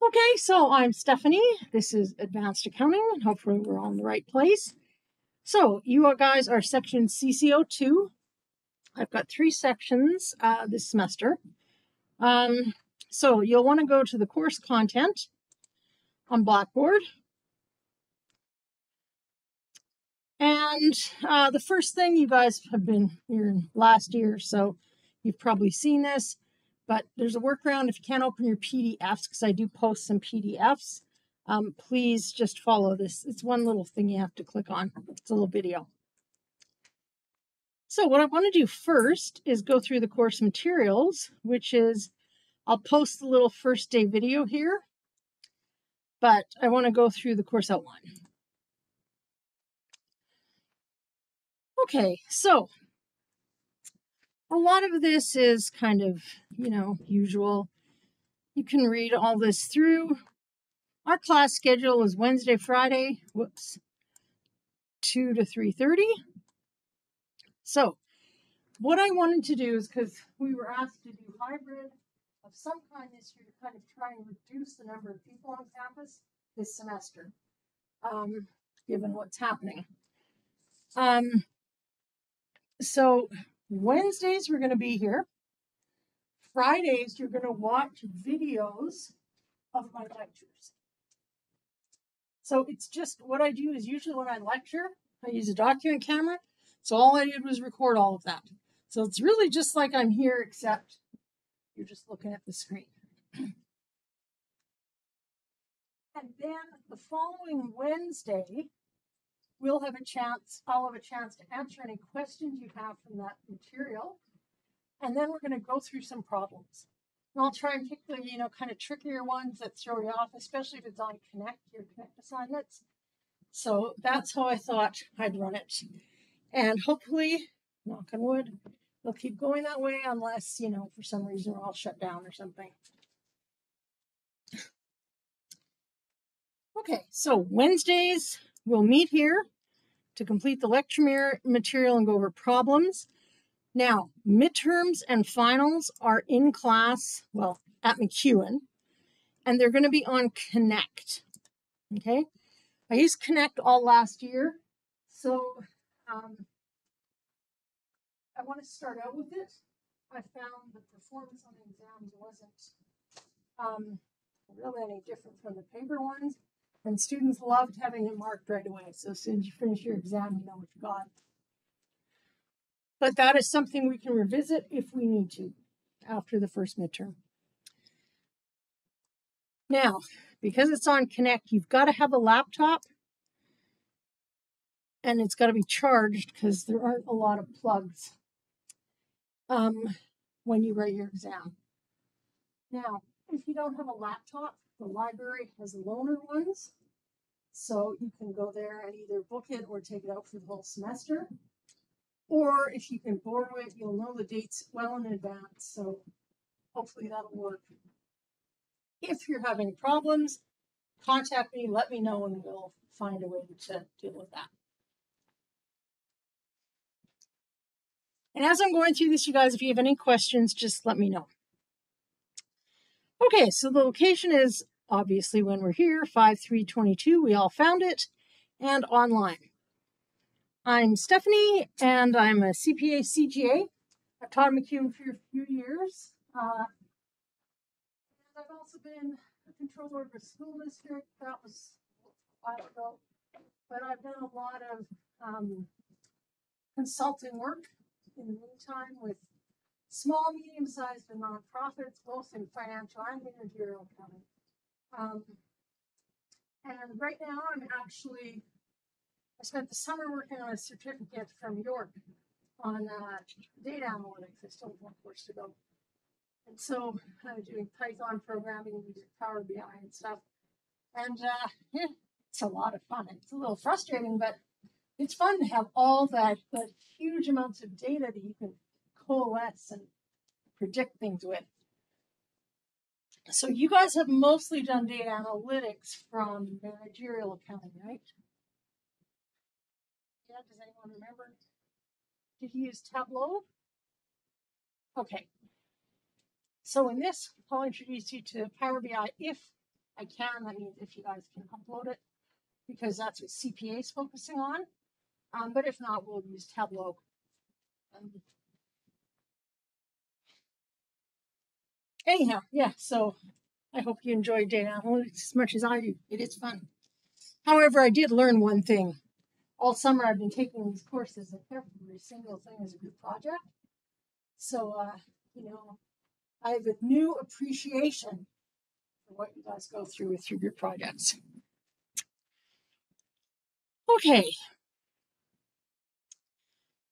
Okay, so I'm Stephanie. This is Advanced Accounting, and hopefully we're all in the right place. So you guys are section CC02. I've got 3 sections this semester. So you'll want to go to the course content on Blackboard. And the first thing, you guys have been here last year, so you've probably seen this, but there's a workaround if you can't open your PDFs, because I do post some PDFs. Please just follow this. It's one little thing you have to click on. It's a little video. So what I want to do first is go through the course materials, which is, I'll post the little first day video here, but I want to go through the course outline. Okay, so a lot of this is kind of, usual. You can read all this through. Our class schedule is Wednesday, Friday, 2 to 3:30. So what I wanted to do is, because we were asked to do hybrid of some kind this year to kind of try and reduce the number of people on campus this semester, given what's happening. So Wednesdays, we're going to be here. Fridays, you're going to watch videos of my lectures. So it's just, what I do is usually when I lecture, I use a document camera. So all I did was record all of that. So it's really just like I'm here, except you're just looking at the screen. And then the following Wednesday, I'll have a chance to answer any questions you have from that material. And then we're going to go through some problems. And I'll try and pick the, kind of trickier ones that throw you off, especially if it's on your Connect assignments. So that's how I thought I'd run it. And hopefully, knock on wood, they'll keep going that way unless, for some reason we're all shut down or something. Okay, so Wednesdays, we'll meet here to complete the lecture material and go over problems. Now, midterms and finals are in class, well, at McEwen, and they're going to be on Connect. Okay, I used Connect all last year, so I want to start out with it. I found the performance on the exams wasn't really any different from the paper ones, and students loved having it marked right away. So as soon as you finish your exam, you know what you got. But that is something we can revisit if we need to after the first midterm. Now, because it's on Connect, you've got to have a laptop and it's got to be charged because there aren't a lot of plugs when you write your exam. Now, if you don't have a laptop, the library has loaner ones. So you can go there and either book it or take it out for the whole semester. Or if you can borrow it, you'll know the dates well in advance. So hopefully that'll work. If you're having problems, contact me, let me know, and we'll find a way to deal with that. And as I'm going through this, you guys, if you have any questions, just let me know. Okay, so the location is obviously when we're here, 5322, we all found it, and online. I'm Stephanie, and I'm a CPA CGA. I've taught McEwen for a few years. And I've also been a controller of a school district. That was a while ago. But I've done a lot of consulting work in the meantime with small, medium-sized, and nonprofits, both in financial and managerial accounting. And right now I spent the summer working on a certificate from York on data analytics. I still have one course to go. And so I'm doing Python programming using Power BI and stuff. And it's a lot of fun. It's a little frustrating, but it's fun to have all that huge amounts of data that you can coalesce and predict things with. So you guys have mostly done data analytics from managerial accounting, right? Yeah, does anyone remember? Did you use Tableau? Okay. So in this, I'll introduce you to Power BI if I can. That means if you guys can upload it, because that's what CPA is focusing on. But if not, we'll use Tableau. Anyhow, yeah, so I hope you enjoy data analytics as much as I do. It is fun. However, I did learn one thing. All summer I've been taking these courses, and every single thing is a group project. So, I have a new appreciation for what you guys go through with your group projects. Okay.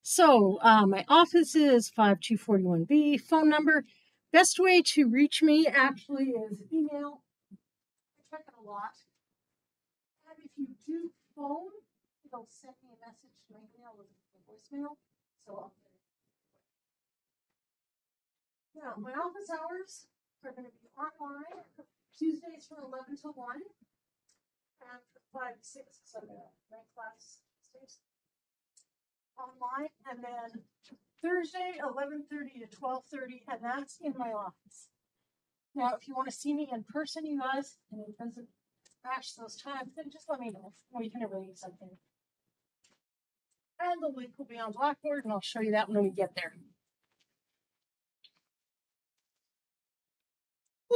So, my office is 5241B. Phone number. Best way to reach me actually is email. I check it a lot. And if you do phone, it'll send me a message to my email with a voicemail. So now my office hours are going to be online Tuesdays from 11 to 1 and from 5 to 6. So I'm going to rank class Tuesdays online, and then Thursday 11:30 to 12:30, and that's in my office. Now, if you want to see me in person, you guys, and it doesn't match those times, then just let me know. We can arrange something. And the link will be on Blackboard, and I'll show you that when we get there.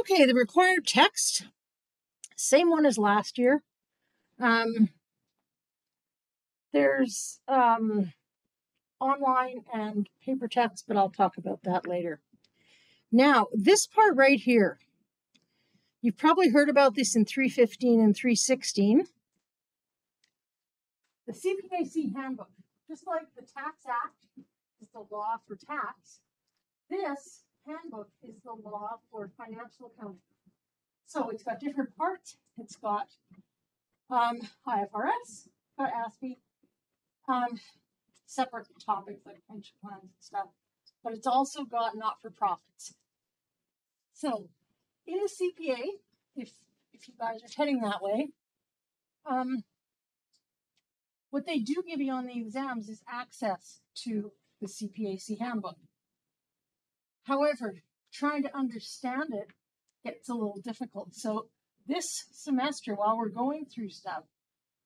Okay, the required text, same one as last year. There's online and paper text, but I'll talk about that later. Now, this part right here, you've probably heard about this in 315 and 316. The CPAC handbook, just like the Tax Act is the law for tax, this handbook is the law for financial accounting. So it's got different parts. It's got IFRS, got ASPE, separate topics like pension plans and stuff, but it's also got not-for-profits. So in a CPA, if you guys are heading that way, what they do give you on the exams is access to the CPAC handbook. However, trying to understand it gets a little difficult. So this semester, while we're going through stuff,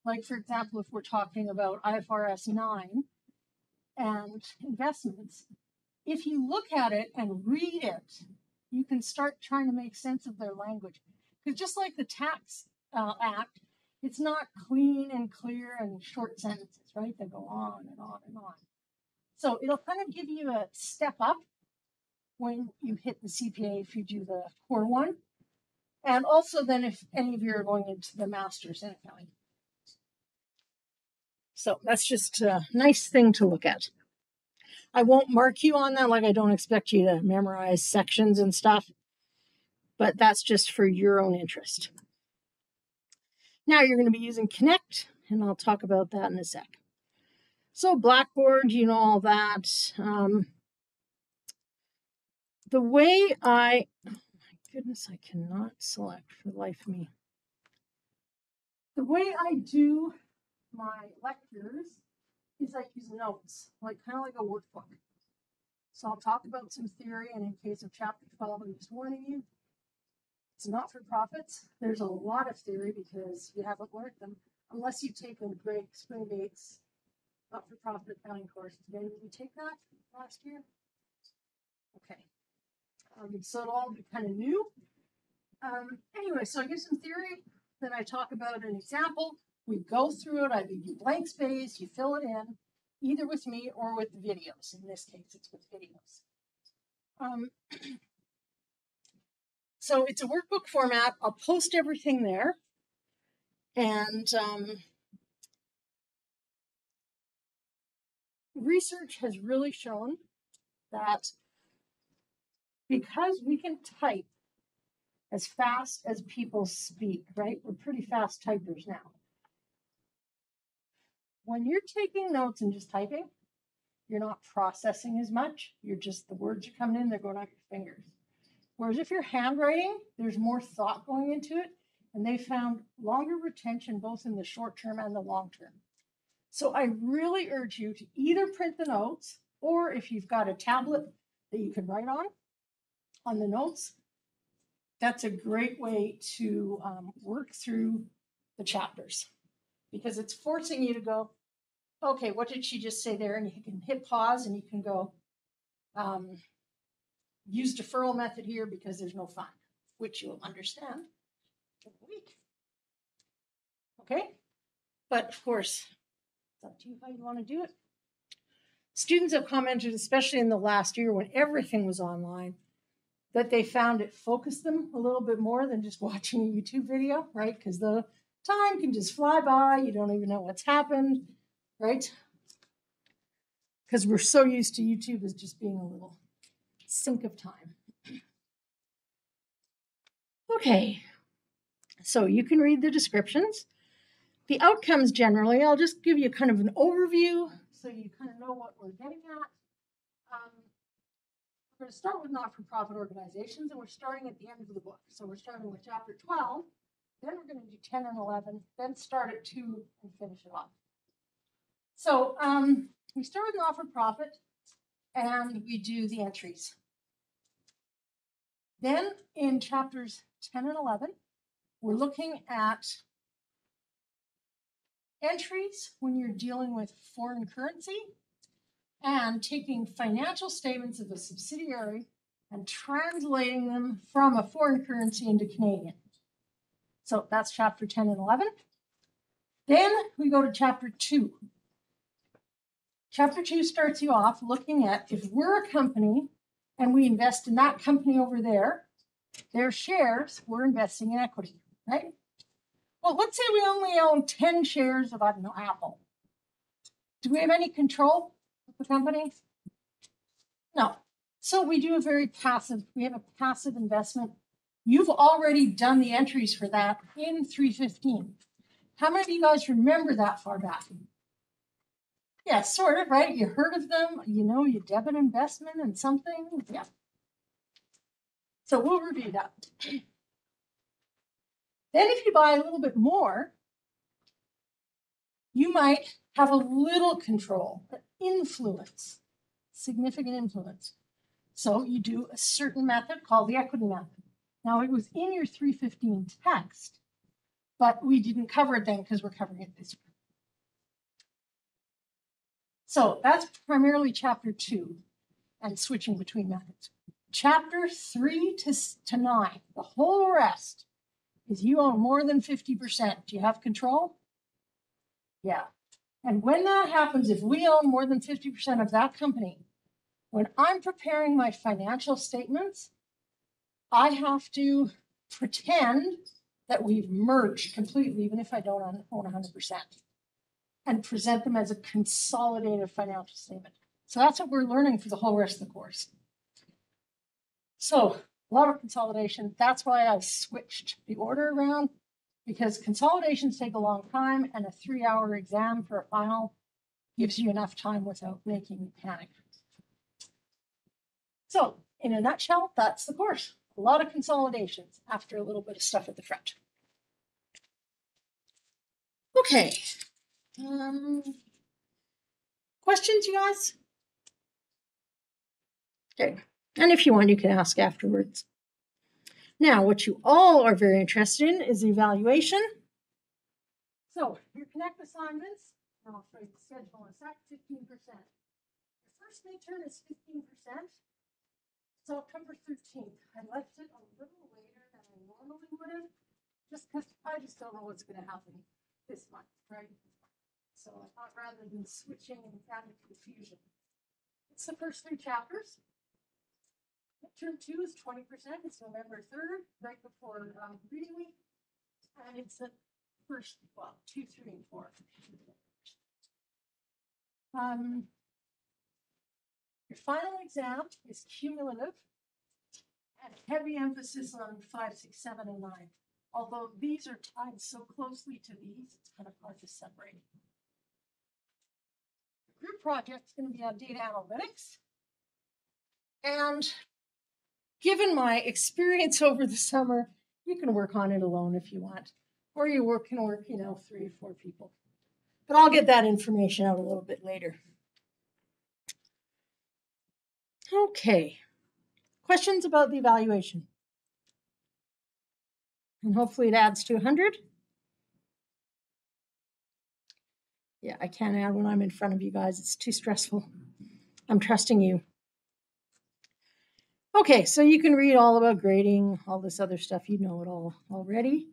like for example, if we're talking about IFRS 9 and investments, if you look at it and read it, you can start trying to make sense of their language. Because just like the Tax Act, it's not clean and clear and short sentences, right? They go on and on and on. So it'll kind of give you a step up when you hit the CPA if you do the core one. And also then if any of you are going into the master's in accounting. So that's just a nice thing to look at. I won't mark you on that, like I don't expect you to memorize sections and stuff, but that's just for your own interest. Now you're going to be using Connect, and I'll talk about that in a sec. So Blackboard, you know all that. The way oh my goodness, I cannot select for the life of me. The way I do my lectures is I use notes, like kind of like a workbook. So I'll talk about some theory, and in case of chapter 12, I'm just warning you, it's not for profits. There's a lot of theory because you haven't learned them, unless you've taken Greg Springgate's not-for-profit accounting course. Did you take that last year? Okay. So it'll all be kind of new. Anyway, so I give some theory, then I talk about an example. We go through it. I give you blank space. You fill it in, either with me or with the videos. In this case, it's with videos. So it's a workbook format. I'll post everything there. And research has really shown that because we can type as fast as people speak, right? We're pretty fast typers now. When you're taking notes and just typing, you're not processing as much. You're just, the words are coming in, they're going off your fingers. Whereas if you're handwriting, there's more thought going into it, and they found longer retention both in the short term and the long term. So I really urge you to either print the notes, or if you've got a tablet that you can write on the notes, that's a great way to work through the chapters because it's forcing you to go, okay, what did she just say there? And you can hit pause and you can go, use deferral method here because there's no fun, which you'll understand in a week. Okay? But of course, it's up to you how you want to do it. Students have commented, especially in the last year when everything was online, that they found it focused them a little bit more than just watching a YouTube video, right? Because the time can just fly by. You don't even know what's happened, right? Because we're so used to YouTube as just being a little sink of time. Okay, so you can read the descriptions. The outcomes generally, I'll just give you kind of an overview so you kind of know what we're getting at. We're going to start with not-for-profit organizations, and we're starting at the end of the book. So we're starting with chapter 12, then we're going to do 10 and 11, then start at 2 and finish it off. So we start with not-for-profit, and we do the entries. Then in chapters 10 and 11, we're looking at entries when you're dealing with foreign currency and taking financial statements of a subsidiary and translating them from a foreign currency into Canadian. So that's chapter 10 and 11. Then we go to chapter 2. Chapter 2 starts you off looking at if we're a company and we invest in that company over there, their shares, we're investing in equity, right? Well, let's say we only own 10 shares of, I don't know, Apple. Do we have any control of the company? No. So we do we have a passive investment. You've already done the entries for that in 315. How many of you guys remember that far back? Yeah, sort of, right? You heard of them, you know, you debit investment and something. Yeah. So we'll review that. Then if you buy a little bit more, you might have a little control, influence, significant influence. So you do a certain method called the equity method. Now it was in your 315 text, but we didn't cover it then because we're covering it this year. So that's primarily chapter 2 and switching between methods. Chapter 3 to 9, the whole rest is you own more than 50%. Do you have control? Yeah. And when that happens, if we own more than 50% of that company, when I'm preparing my financial statements, I have to pretend that we've merged completely, even if I don't own 100%, and present them as a consolidated financial statement. So that's what we're learning for the whole rest of the course. So a lot of consolidation. That's why I switched the order around, because consolidations take a long time, and a 3-hour exam for a final gives you enough time without making you panic. So in a nutshell, that's the course. A lot of consolidations after a little bit of stuff at the front. Okay. Questions, you guys? Okay. And if you want, you can ask afterwards. Now, what you all are very interested in is evaluation. So your Connect assignments, I'll show you the schedule in a sec, 15%. Your first midterm is 15%. It's October 13th. I left it a little later than I normally would have, just because I just don't know what's going to happen this month, right? So I thought rather than switching and having confusion. It's the first 3 chapters. Midterm 2 is 20%. It's November 3rd, right before reading week. And it's the first, well, 2, 3, and 4. Your final exam is cumulative and heavy emphasis on 5, 6, 7, and 9. Although these are tied so closely to these, it's kind of hard to separate. The group project is going to be on data analytics. And given my experience over the summer, you can work on it alone if you want. Or you can work, 3 or 4 people. But I'll get that information out a little bit later. Okay. Questions about the evaluation? and hopefully it adds to 100. Yeah, I can't add when I'm in front of you guys. It's too stressful. I'm trusting you. Okay, so you can read all about grading, all this other stuff. You know it all already.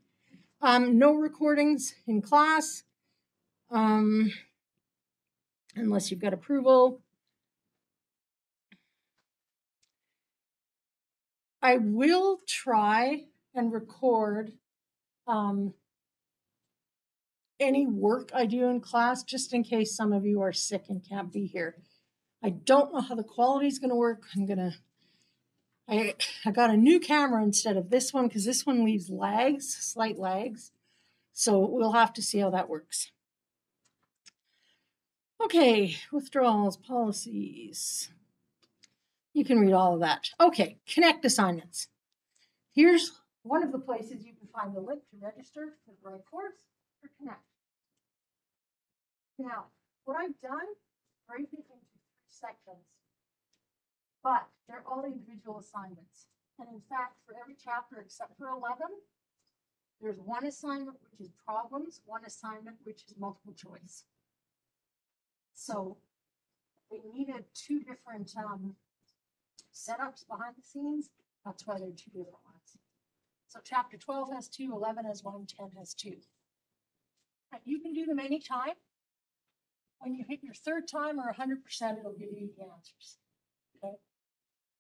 No recordings in class, unless you've got approval. I will try and record any work I do in class, just in case some of you are sick and can't be here. I don't know how the quality is going to work. I got a new camera instead of this one because this one leaves lags, slight lags. So we'll have to see how that works. Okay, withdrawals, policies. You can read all of that. Okay, Connect assignments. Here's one of the places you can find the link to register for the right course for Connect. Now, what I've done, break it into 3 sections, but they're all individual assignments. And in fact, for every chapter except for 11, there's one assignment which is problems, one assignment which is multiple choice. So they needed 2 different setups behind the scenes. That's why they're 2 different ones. So chapter 12 has 2, 11 has 1, 10 has 2. And you can do them anytime. When you hit your 3rd time or 100%, it'll give you the answers. Okay.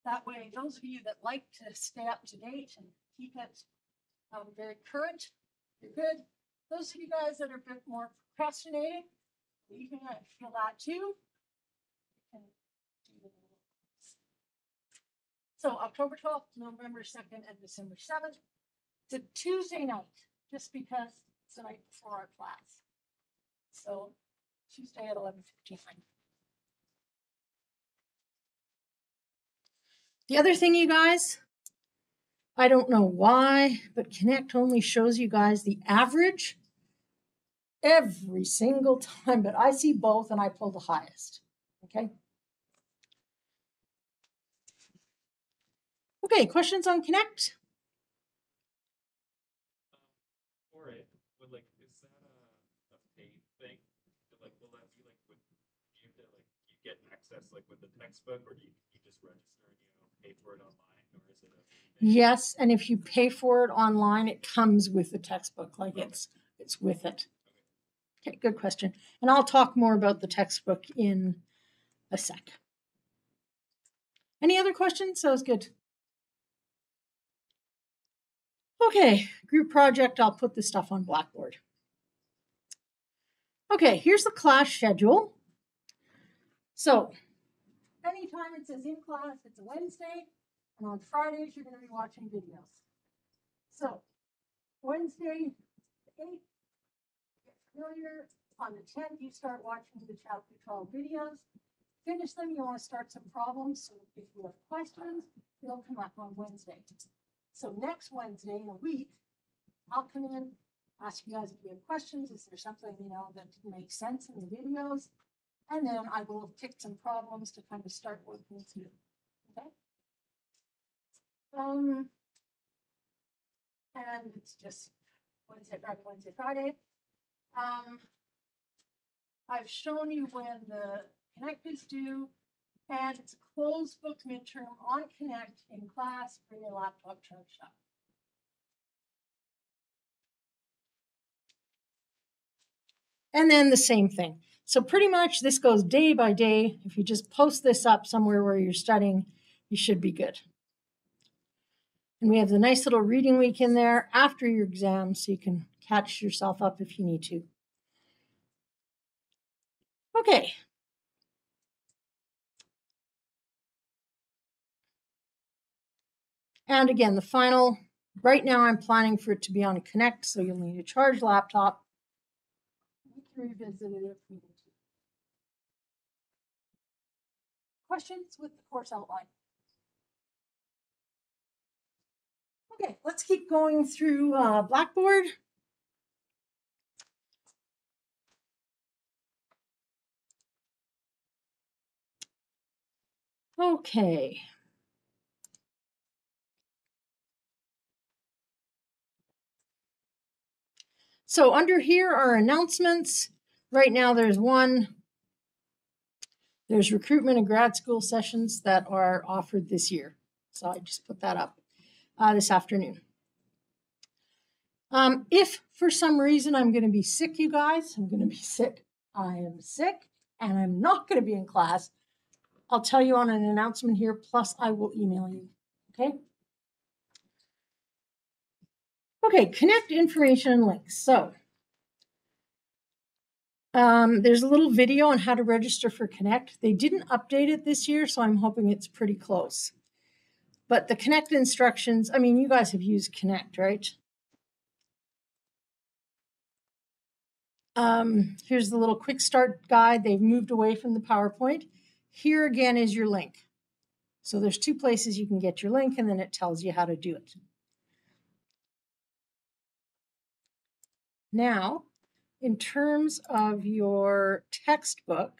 That way, those of you that like to stay up to date and keep it very current, you're good. Those of you guys that are a bit more procrastinating, you can feel that too. So October 12th, November 2nd, and December 7th. It's a Tuesday night, just because it's the night before our class. So Tuesday at 11:59. The other thing, you guys, I don't know why, but Connect only shows you guys the average every single time, but I see both and I pull the highest. Okay. Okay, questions on Connect? For it, but like, is that a paid thing? Like, will that be like with you to like you get access like with the textbook, or do you just register and pay for it online, or is it a free thing? Yes, and if you pay for it online, it comes with the textbook, like it's with it. Okay, good question. And I'll talk more about the textbook in a sec. Any other questions? That was good. Okay, group project, I'll put this stuff on Blackboard. Okay, here's the class schedule. So, anytime it says in class, it's a Wednesday, and on Fridays, you're going to be watching videos. So, Wednesday, 8th, get familiar. On the 10th, you start watching the chapter 12 videos. Finish them, you want to start some problems. So, if you have questions, they'll come up on Wednesday. So, next Wednesday in a week, I'll come in, ask you guys if you have questions. Is there something, that makes sense in the videos? And then I will pick some problems to kind of start working through. Okay. And it's just Wednesday, Friday. I've shown you when the Connect is due, and it's a closed book midterm on Connect in class. Bring your laptop charged up. And then the same thing. So pretty much this goes day by day. If you just post this up somewhere where you're studying, you should be good. And we have the nice little reading week in there after your exam, so you can catch yourself up if you need to. Okay. And again, the final, right now I'm planning for it to be on Connect, so you'll need a charged laptop. We can revisit it if we need to. Questions with the course outline? Okay, let's keep going through Blackboard. Okay. So under here are announcements. Right now there's one. There's recruitment and grad school sessions that are offered this year. So I just put that up this afternoon. If for some reason I'm going to be sick, you guys, I'm going to be sick. I am sick and I'm not going to be in class. I'll tell you on an announcement here, plus I will email you. Okay. Okay, connect information and links. So there's a little video on how to register for Connect. They didn't update it this year, so I'm hoping it's pretty close. But the Connect instructions, I mean, you guys have used Connect, right? Here's the little quick start guide. They've moved away from the PowerPoint. Here again is your link. So there's two places you can get your link, and then it tells you how to do it. Now, in terms of your textbook,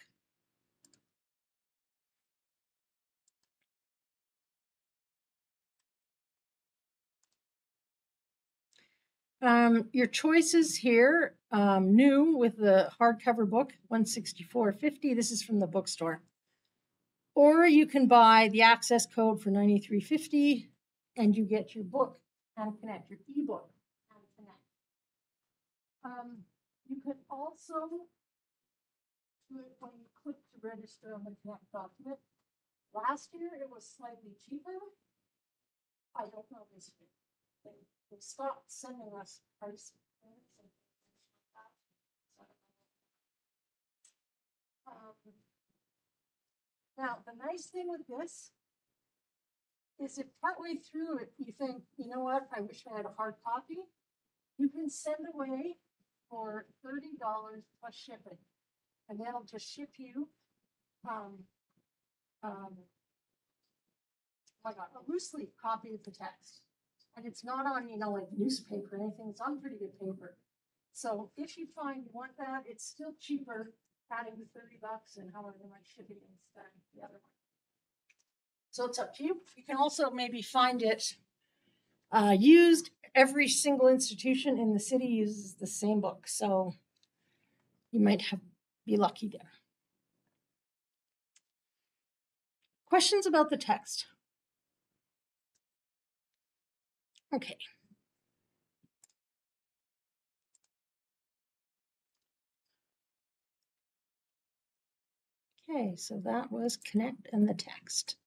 your choices here, new with the hardcover book, $164.50. This is from the bookstore. Or you can buy the access code for $93.50 and you get your book and Connect, your ebook and Connect. You could also do it when you click to register on the Connect document. Last year it was slightly cheaper. I don't know this year. They stopped sending us price. Now, the nice thing with this is if partway through it, you think, you know what, I wish I had a hard copy, you can send away for $30 plus shipping. And they'll just ship you a loose leaf copy of the text. And it's not on, like newspaper or anything, it's on pretty good paper. So if you find you want that, it's still cheaper adding the $30 and however much shipping is than the other one. So it's up to you. You can also maybe find it used. Every single institution in the city uses the same book. So you might be lucky there. Questions about the text? Okay. Okay, so that was Connect and the text.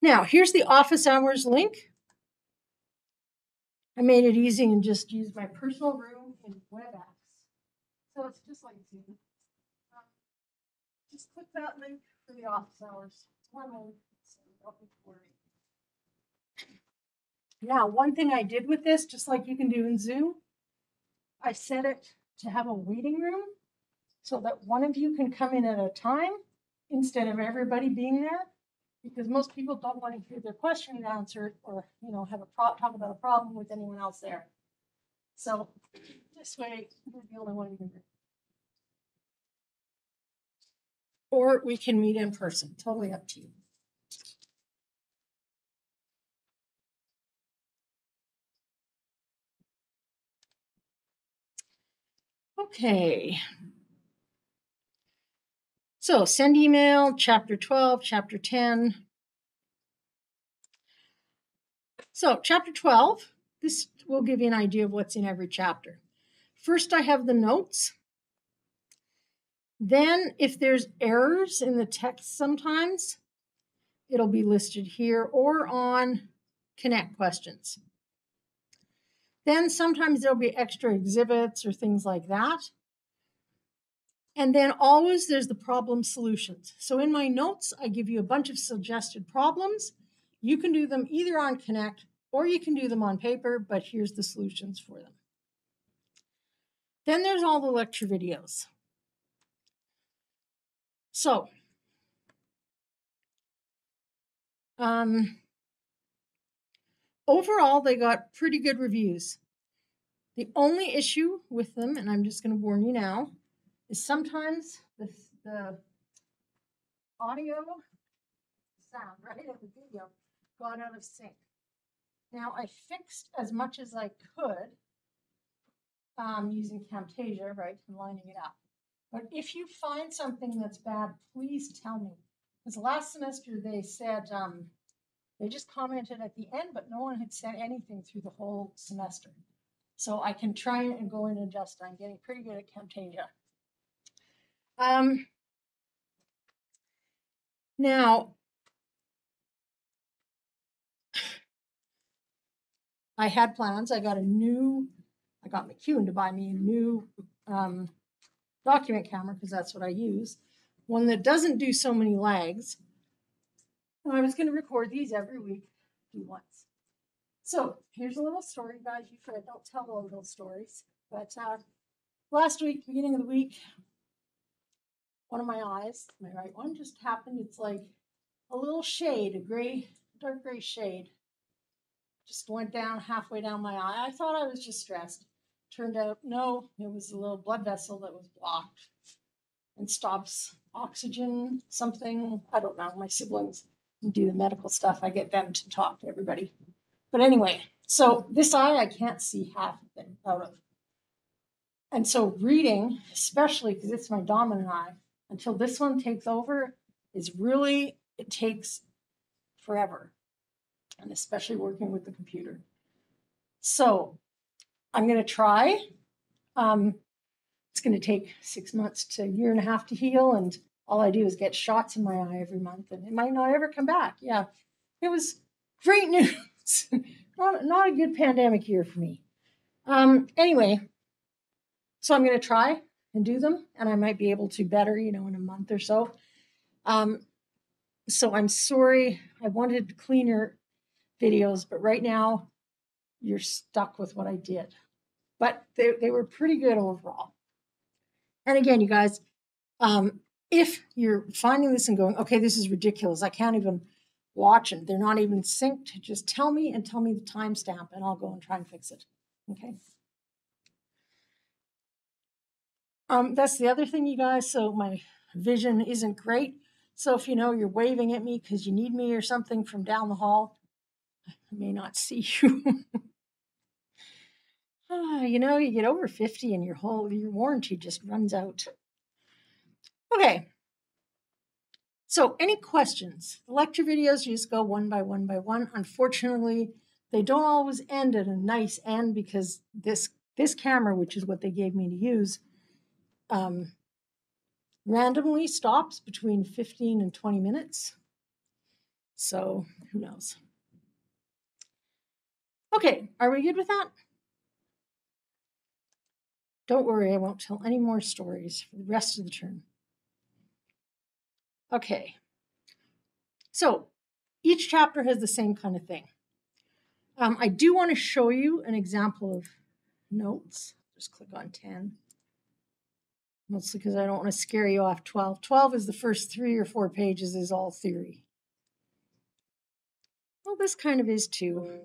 Now, here's the office hours link. I made it easy and just used my personal room in WebEx. So it's just like Zoom. Just click that link for the office hours. One link, so you don't need to worry. Now, one thing I did with this, just like you can do in Zoom, I set it to have a waiting room so that one of you can come in at a time instead of everybody being there, because most people don't want to hear their question answered or, have talk about a problem with anyone else there. So this way, you're the only one in the room. Or we can meet in person, totally up to you. Okay. So send email, chapter 12, chapter 10. So chapter 12, this will give you an idea of what's in every chapter. First, I have the notes. Then if there's errors in the text sometimes, it'll be listed here or on Connect questions. Then sometimes there'll be extra exhibits or things like that. And then always there's the problem solutions. So in my notes, I give you a bunch of suggested problems. You can do them either on Connect or you can do them on paper, but here's the solutions for them. Then there's all the lecture videos. So, overall, they got pretty good reviews. The only issue with them, and I'm just going to warn you now, is sometimes the audio sound, right, of the video got out of sync. Now, I fixed as much as I could using Camtasia, right, and lining it up. But if you find something that's bad, please tell me. Because last semester they said, they just commented at the end, but no one had said anything through the whole semester. So I can try and go in and adjust. I'm getting pretty good at Camtasia. Now, I had plans. I got McEwen to buy me a new document camera because that's what I use. One that doesn't do so many lags. And I was going to record these every week, do once. So here's a little story, guys. Usually I don't tell all those stories, but last week, beginning of the week, one of my eyes, my right one, just happened. It's like a little shade, a gray, dark gray shade. Just went down halfway down my eye. I thought I was just stressed. Turned out, no, it was a little blood vessel that was blocked and stops oxygen, something. I don't know. My siblings do the medical stuff. I get them to talk to everybody. But anyway, so this eye I can't see half of it out of. And so reading, especially because it's my dominant eye, until this one takes over, is really, it takes forever. And especially working with the computer. So I'm going to try. It's going to take 6 months to a year and a half to heal. And all I do is get shots in my eye every month. And it might not ever come back. Yeah, it was great news. not a good pandemic year for me. Anyway, so I'm going to try and do them. And I might be able to better, in a month or so. So I'm sorry. I wanted cleaner videos, but right now you're stuck with what I did. But they were pretty good overall. And again, you guys, if you're finding this and going, okay, this is ridiculous, I can't even watch it, they're not even synced, just tell me and tell me the timestamp and I'll go and try and fix it. Okay. That's the other thing, you guys. So my vision isn't great. So if you're waving at me because you need me or something from down the hall, I may not see you. You get over 50 and your warranty just runs out. Okay. So any questions? The lecture videos, you just go one by one by one. Unfortunately, they don't always end at a nice end because this camera, which is what they gave me to use, randomly stops between 15 and 20 minutes. So who knows? Okay, are we good with that? Don't worry, I won't tell any more stories for the rest of the term. Okay, so each chapter has the same kind of thing. I do want to show you an example of notes. Just click on 10. Mostly because I don't want to scare you off 12. 12 is the first 3 or 4 pages is all theory. Well, this kind of is too.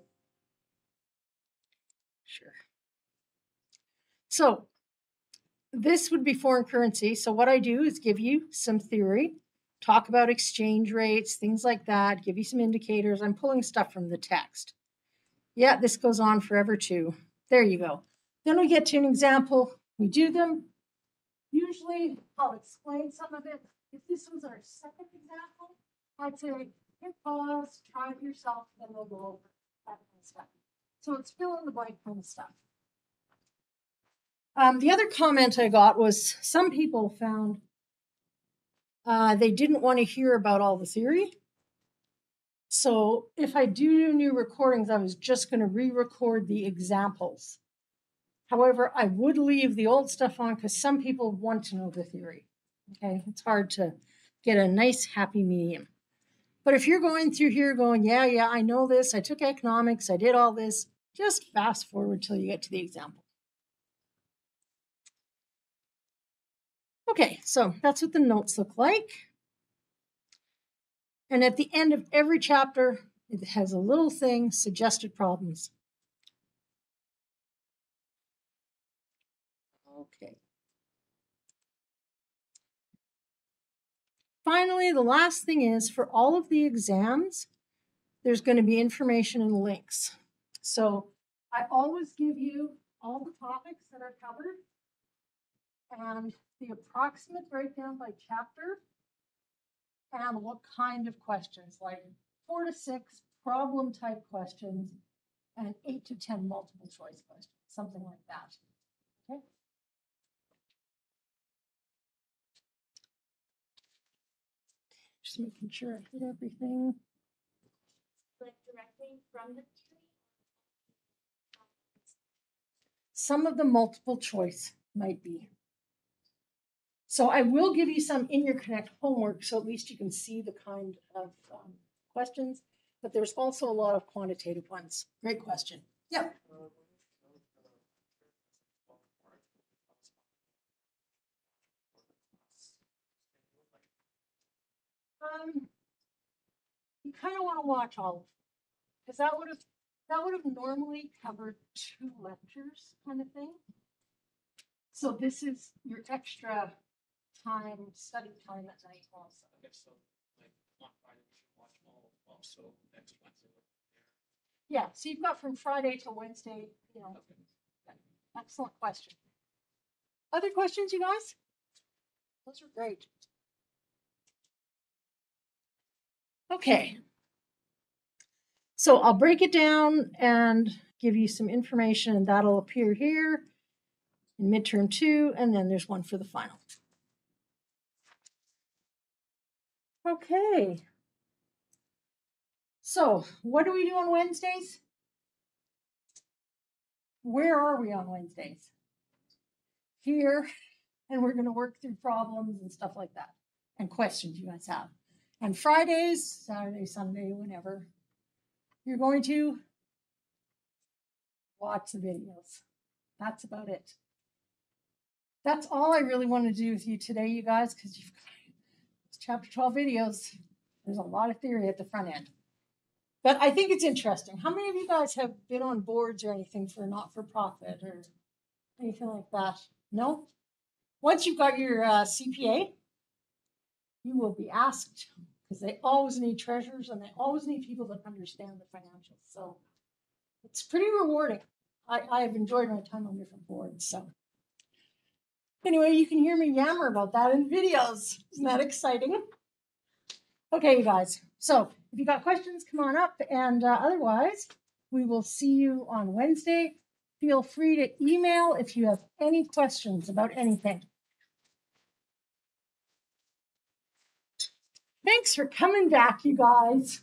Sure. So this would be foreign currency. So what I do is give you some theory, talk about exchange rates, things like that, give you some indicators. I'm pulling stuff from the text. Yeah, this goes on forever too. There you go. Then we get to an example. We do them. Usually I'll explain some of it. If this was our second example, I'd say hit pause, try it yourself, then we'll go over that kind of stuff. So it's fill in the blank kind of stuff. The other comment I got was some people found they didn't want to hear about all the theory. So if I do new recordings, I was just going to re-record the examples. However, I would leave the old stuff on because some people want to know the theory. Okay, it's hard to get a nice happy medium. But if you're going through here going, yeah, I know this, I took economics, I did all this, just fast forward till you get to the example. Okay, so that's what the notes look like. And at the end of every chapter, it has a little thing, suggested problems. Okay. Finally, the last thing is for all of the exams, there's going to be information and links. So I always give you all the topics that are covered and the approximate breakdown by chapter and what kind of questions, like 4 to 6 problem type questions and 8 to 10 multiple choice questions, something like that. Okay. Just making sure I hit everything. Like directly from the theory? Some of the multiple choice might be. So I will give you some in your Connect homework, so at least you can see the kind of questions, but there's also a lot of quantitative ones. Great question. Yep. You kind of want to watch all of them, because that would have normally covered 2 lectures kind of thing. So this is your extra time, study time at night also. Okay, so like on Friday we should watch all of them, so next Wednesday. Yeah, so you've got from Friday to Wednesday, you know. Okay. Excellent question. Other questions, you guys? Those are great. Okay. So I'll break it down and give you some information, and that'll appear here in midterm 2, and then there's one for the final. Okay. So what do we do on Wednesdays? Where are we on Wednesdays? Here, and we're going to work through problems and stuff like that, and questions you guys have. And Fridays, Saturday, Sunday, whenever, you're going to watch the videos. That's about it. That's all I really want to do with you today, you guys, because you've got chapter 12 videos. There's a lot of theory at the front end. But I think it's interesting. How many of you guys have been on boards or anything for not-for-profit or anything like that? No? Once you've got your CPA, you will be asked, because they always need treasurers and they always need people that understand the financials. So it's pretty rewarding. I've enjoyed my time on different boards. So anyway, you can hear me yammer about that in videos. Isn't that exciting? Okay, you guys. So if you got questions, come on up. And otherwise, we will see you on Wednesday. Feel free to email if you have any questions about anything. Thanks for coming back, you guys.